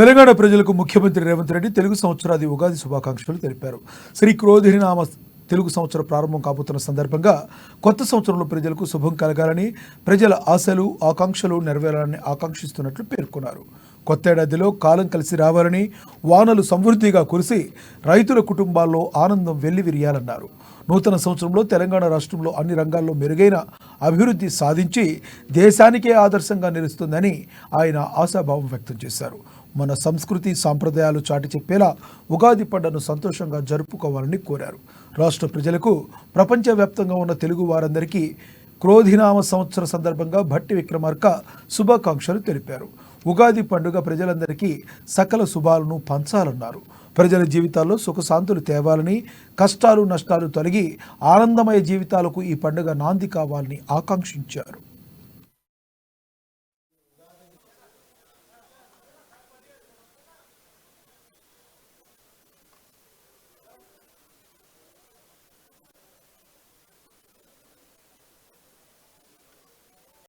తెలంగాణ ప్రజలకు ముఖ్యమంత్రి రేవంత్ రెడ్డి తెలుగు సంవత్సరాది ఉగాది శుభాకాంక్షలు తెలిపారు. శ్రీ క్రోధినామ తెలుగు సంవత్సర ప్రారంభం కాబోతున్న సందర్భంగా కొత్త సంవత్సరంలో ప్రజలకు శుభం కలగాలని, ప్రజల ఆశలు ఆకాంక్షలు నెరవేరాలని ఆకాంక్షిస్తున్నట్లు పేర్కొన్నారు. కొత్తేడాదిలో కాలం కలిసి రావాలని, వానలు సమృద్ధిగా కురిసి రైతుల కుటుంబాల్లో ఆనందం వెల్లివిరియాలన్నారు. నూతన సంవత్సరంలో తెలంగాణ రాష్ట్రంలో అన్ని రంగాల్లో మెరుగైన అభివృద్ధి సాధించి దేశానికే ఆదర్శంగా నిలుస్తుందని ఆయన ఆశాభావం వ్యక్తం చేశారు. మన సంస్కృతి సాంప్రదాయాలు చాటి చెప్పేలా ఉగాది పండుగను సంతోషంగా జరుపుకోవాలని కోరారు. రాష్ట్ర ప్రజలకు ప్రపంచవ్యాప్తంగా ఉన్న తెలుగు వారందరికీ క్రోధినామ సంవత్సర సందర్భంగా భట్టి విక్రమార్క శుభాకాంక్షలు తెలిపారు. ఉగాది పండుగ ప్రజలందరికీ సకల శుభాలను పంచాలన్నారు. ప్రజల జీవితాల్లో సుఖశాంతులు తేవాలని, కష్టాలు నష్టాలు తొలగి ఆనందమయ జీవితాలకు ఈ పండుగ నాంది కావాలని ఆకాంక్షించారు.